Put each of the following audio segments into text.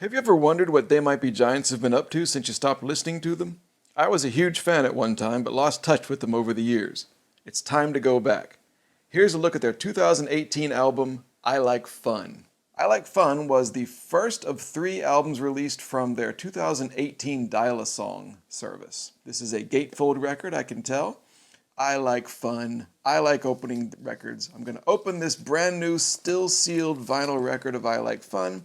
Have you ever wondered what They Might Be Giants have been up to since you stopped listening to them? I was a huge fan at one time, but lost touch with them over the years. It's time to go back. Here's a look at their 2018 album, I Like Fun. I Like Fun was the first of 3 albums released from their 2018 Dial-A-Song service. This is a gatefold record, I can tell. I like fun. I like opening records. I'm going to open this brand new, still sealed vinyl record of I Like Fun.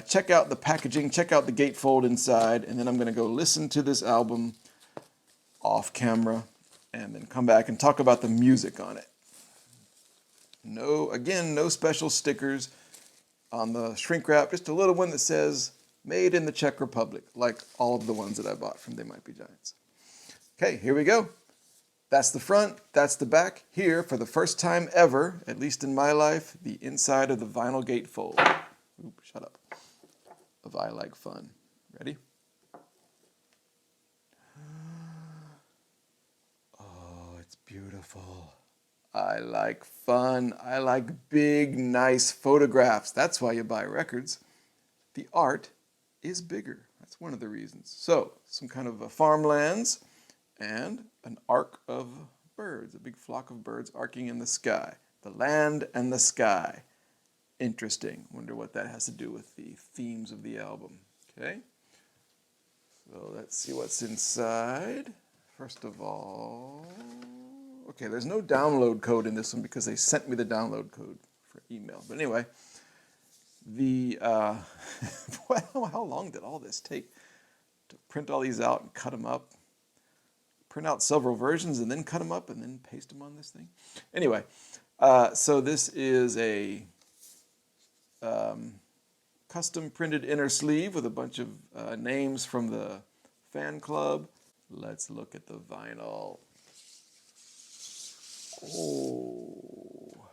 Check out the packaging, check out the gatefold inside, and then I'm going to go listen to this album off camera and then come back and talk about the music on it. No special stickers on the shrink wrap, just a little one that says, made in the Czech Republic, like all of the ones that I bought from They Might Be Giants. Okay, here we go. That's the front, that's the back. Here, for the first time ever, at least in my life, the inside of the vinyl gatefold. Oop, shut up. Of I Like Fun. Ready? Oh, it's beautiful. I like fun. I like big, nice photographs. That's why you buy records. The art is bigger. That's one of the reasons. So, some kind of farmlands and an arc of birds, a big flock of birds arcing in the sky. The land and the sky. Interesting. Wonder what that has to do with the themes of the album. Okay. So let's see what's inside. First of all, okay, there's no download code in this one because they sent me the download code for email. But anyway, well, how long did all this take to print all these out and cut them up? Print out several versions and then cut them up and then paste them on this thing. Anyway, so this is a custom printed inner sleeve with a bunch of names from the fan club. Let's look at the vinyl. Oh.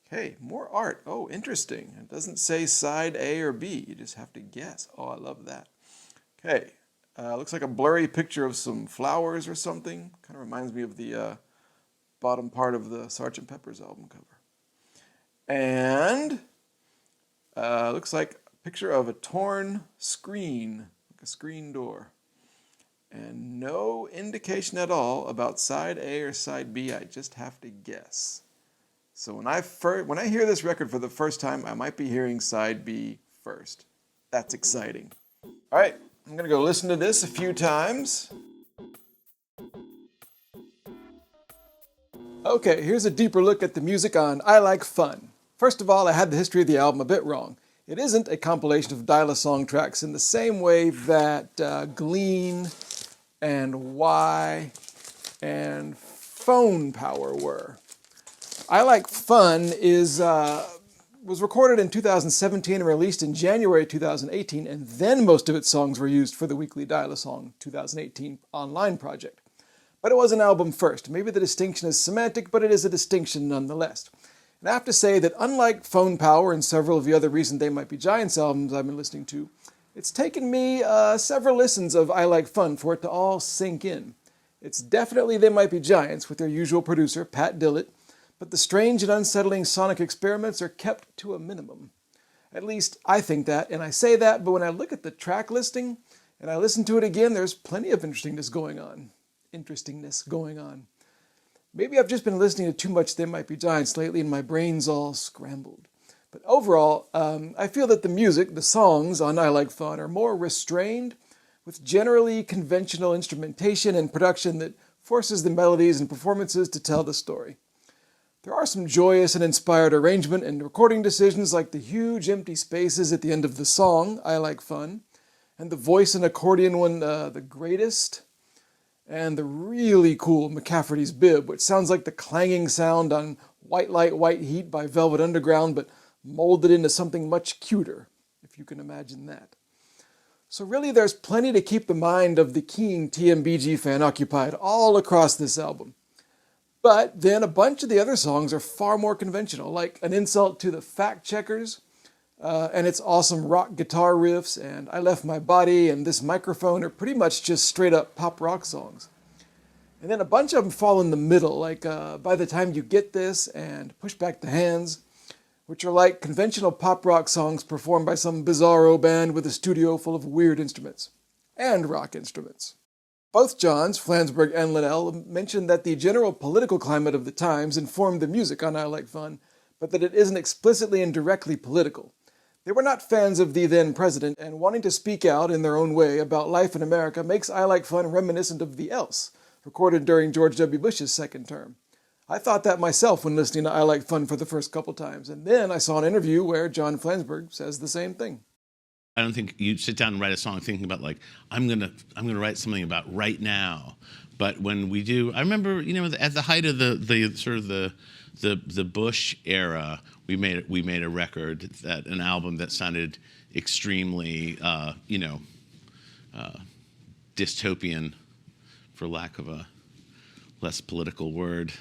Okay, more art. Oh, interesting. It doesn't say side A or B. You just have to guess. Oh, I love that. Okay. Looks like a blurry picture of some flowers or something. Kind of reminds me of the bottom part of the Sgt. Pepper's album cover. And looks like a picture of a torn screen, like a screen door. And no indication at all about side A or side B. I just have to guess. So when I hear this record for the first time, I might be hearing side B first. That's exciting. All right, I'm going to go listen to this a few times. Okay, here's a deeper look at the music on I Like Fun. First of all, I had the history of the album a bit wrong. It isn't a compilation of Dial-A-Song tracks in the same way that Glean and Y and Phone Power were. I Like Fun was recorded in 2017 and released in January 2018, and then most of its songs were used for the weekly Dial-A-Song 2018 online project. But it was an album first. Maybe the distinction is semantic, but it is a distinction nonetheless. And I have to say that unlike Phone Power and several of the other recent They Might Be Giants albums I've been listening to, it's taken me several listens of I Like Fun for it to all sink in. It's definitely They Might Be Giants with their usual producer, Pat Dillett, but the strange and unsettling sonic experiments are kept to a minimum. At least I think that, and I say that, but when I look at the track listing and I listen to it again, there's plenty of interestingness going on. Maybe I've just been listening to too much They Might Be Giants lately and my brain's all scrambled. But overall, I feel that the music, the songs on I Like Fun, are more restrained, with generally conventional instrumentation and production that forces the melodies and performances to tell the story. There are some joyous and inspired arrangement and recording decisions like the huge empty spaces at the end of the song, I Like Fun, and the voice and accordion one, The Greatest, and the really cool McCafferty's Bib, which sounds like the clanging sound on White Light, White Heat by Velvet Underground, but molded into something much cuter, if you can imagine that. So really there's plenty to keep the mind of the keen TMBG fan occupied all across this album. But then a bunch of the other songs are far more conventional, like An Insult to the Fact Checkers, and its awesome rock guitar riffs, and I Left My Body, and This Microphone are pretty much just straight up pop rock songs. And then a bunch of them fall in the middle, like By the Time You Get This and Push Back the Hands, which are like conventional pop rock songs performed by some bizarro band with a studio full of weird instruments. And rock instruments. Both Johns, Flansburgh and Linnell, mentioned that the general political climate of the times informed the music on I Like Fun, but that it isn't explicitly and directly political. They were not fans of the then president, and wanting to speak out in their own way about life in America makes I Like Fun reminiscent of The Else, recorded during George W. Bush's second term. I thought that myself when listening to I Like Fun for the first couple times, and then I saw an interview where John Flansburgh says the same thing. I don't think you sit down and write a song thinking about like I'm gonna write something about right now. But when we do, I remember at the height of the sort of the Bush era, we made a record an album that sounded extremely dystopian, for lack of a less political word.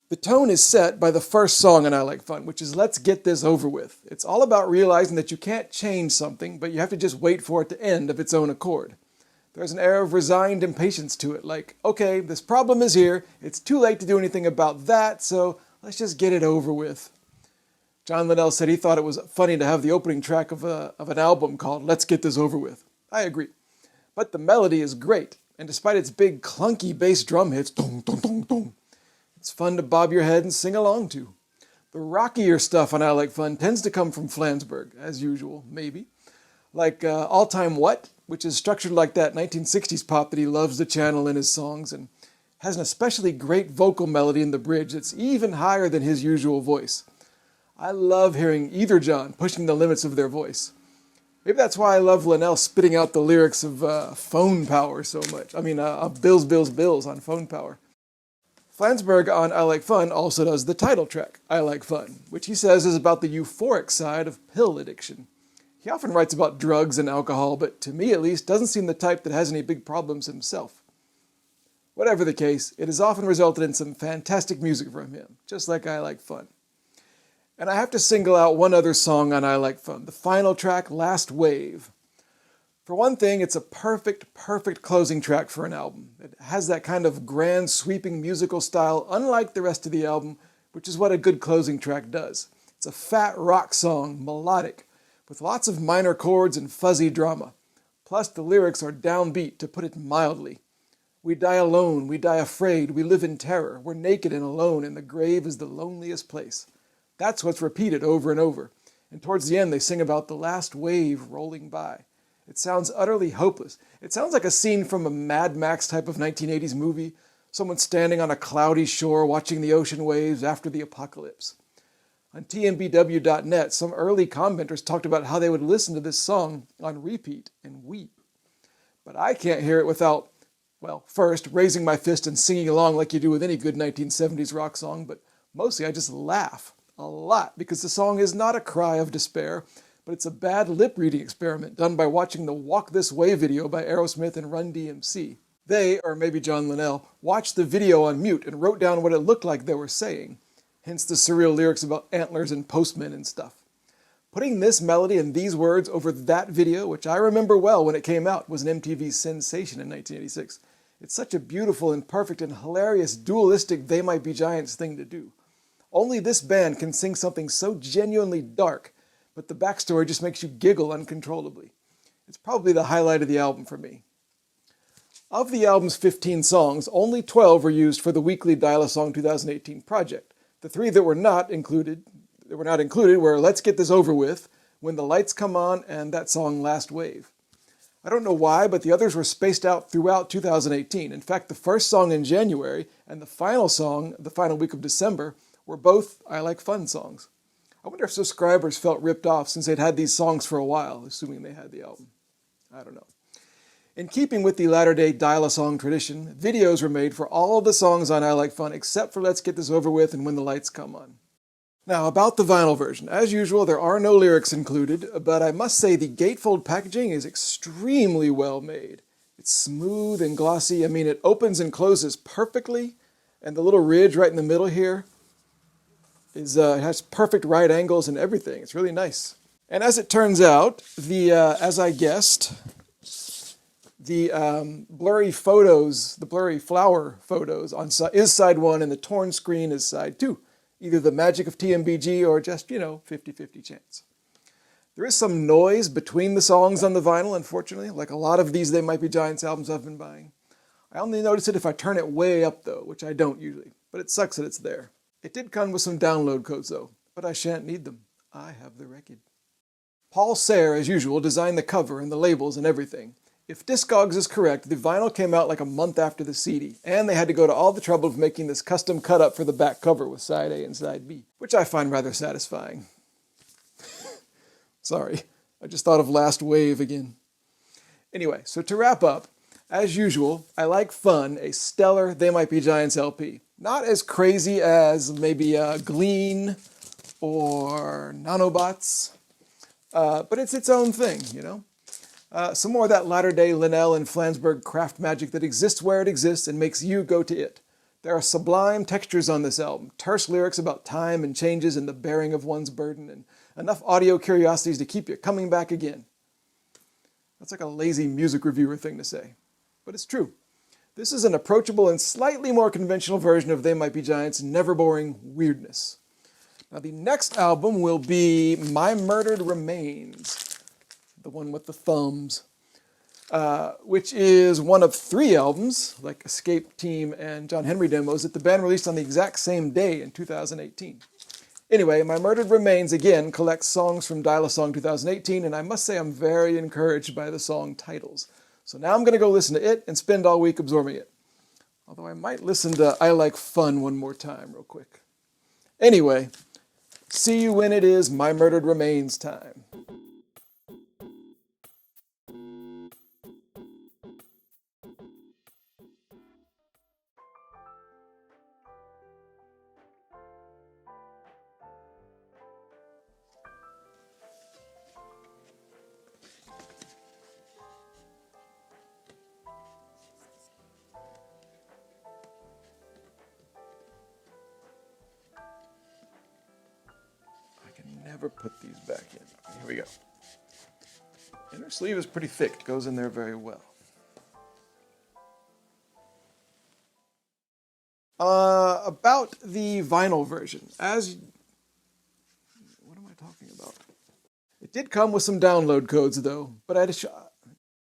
The tone is set by the first song on I Like Fun, which is Let's Get This Over With. It's all about realizing that you can't change something, but you have to just wait for it to end of its own accord. There's an air of resigned impatience to it, like, okay, this problem is here, it's too late to do anything about that, so let's just get it over with. John Linnell said he thought it was funny to have the opening track of an album called Let's Get This Over With. I agree. But the melody is great, and despite its big clunky bass drum hits, dong, dong, dong, dong, it's fun to bob your head and sing along to. The rockier stuff on I Like Fun tends to come from Flansburgh, as usual, maybe. Like All Time What, which is structured like that 1960s pop that he loves to channel in his songs, and has an especially great vocal melody in the bridge that's even higher than his usual voice. I love hearing either John pushing the limits of their voice. Maybe that's why I love Linnell spitting out the lyrics of Phone Power so much. Of Bills, Bills, Bills on Phone Power. Flansburgh on I Like Fun also does the title track, I Like Fun, which he says is about the euphoric side of pill addiction. He often writes about drugs and alcohol, but to me at least doesn't seem the type that has any big problems himself. Whatever the case, it has often resulted in some fantastic music from him, just like I Like Fun. And I have to single out one other song on I Like Fun, the final track, Last Wave. For one thing, it's a perfect closing track for an album. It has that kind of grand, sweeping musical style, unlike the rest of the album, which is what a good closing track does. It's a fat rock song, melodic, with lots of minor chords and fuzzy drama. Plus, the lyrics are downbeat, to put it mildly. We die alone, we die afraid, we live in terror, we're naked and alone, and the grave is the loneliest place. That's what's repeated over and over. And towards the end, they sing about the last wave rolling by. It sounds utterly hopeless. It sounds like a scene from a Mad Max type of 1980s movie, someone standing on a cloudy shore watching the ocean waves after the apocalypse. On TMBW.net, some early commenters talked about how they would listen to this song on repeat and weep. But I can't hear it without, well, first, raising my fist and singing along like you do with any good 1970s rock song, but mostly I just laugh a lot because the song is not a cry of despair, but it's a bad lip-reading experiment done by watching the Walk This Way video by Aerosmith and Run DMC. They, or maybe John Linnell, watched the video on mute and wrote down what it looked like they were saying, hence the surreal lyrics about antlers and postmen and stuff. Putting this melody and these words over that video, which I remember well when it came out, was an MTV sensation in 1986. It's such a beautiful and perfect and hilarious dualistic They Might Be Giants thing to do. Only this band can sing something so genuinely dark, but the backstory just makes you giggle uncontrollably. It's probably the highlight of the album for me. Of the album's 15 songs, only 12 were used for the weekly Dial-A-Song 2018 project. The 3 that were not included were Let's Get This Over With, When the Lights Come On, and that song Last Wave. I don't know why, but the others were spaced out throughout 2018. In fact, the first song in January and the final song, the final week of December, were both I Like Fun songs. I wonder if subscribers felt ripped off since they'd had these songs for a while, assuming they had the album. I don't know. In keeping with the latter-day Dial-A-Song tradition, videos were made for all of the songs on I Like Fun except for Let's Get This Over With and When the Lights Come On. Now, about the vinyl version. As usual, there are no lyrics included, but I must say the gatefold packaging is extremely well made. It's smooth and glossy. It opens and closes perfectly, and the little ridge right in the middle here, it has perfect right angles and everything. It's really nice. And as it turns out, as I guessed, the blurry photos, the blurry flower photos is side 1 and the torn screen is side 2. Either the magic of TMBG or just, 50-50 chance. There is some noise between the songs on the vinyl, unfortunately, like a lot of these They Might Be Giants albums I've been buying. I only notice it if I turn it way up, though, which I don't usually, but it sucks that it's there. It did come with some download codes, though, but I shan't need them. I have the record. Paul Sayre, as usual, designed the cover and the labels and everything. If Discogs is correct, the vinyl came out like a month after the CD, and they had to go to all the trouble of making this custom cut-up for the back cover with side A and side B, which I find rather satisfying. Sorry, I just thought of Last Wave again. Anyway, so to wrap up, as usual, I like Fun, a stellar They Might Be Giants LP. Not as crazy as maybe Glean or Nanobots, but it's its own thing, Some more of that latter-day Linnell and Flansburgh craft magic that exists where it exists and makes you go to it. There are sublime textures on this album, terse lyrics about time and changes and the bearing of one's burden, and enough audio curiosities to keep you coming back again. That's like a lazy music reviewer thing to say, but it's true. This is an approachable and slightly more conventional version of They Might Be Giants' never-boring weirdness. Now the next album will be My Murdered Remains, the one with the thumbs, which is one of 3 albums, like Escape Team and John Henry demos, that the band released on the exact same day in 2018. Anyway, My Murdered Remains, again, collects songs from Dial-A-Song 2018, and I must say I'm very encouraged by the song titles. So now I'm going to go listen to it and spend all week absorbing it. Although I might listen to I Like Fun one more time real quick. Anyway, see you when it is My Murdered Remains time. Never put these back in. Here we go. Inner sleeve is pretty thick. It goes in there very well. About the vinyl version. What am I talking about? It did come with some download codes, though, but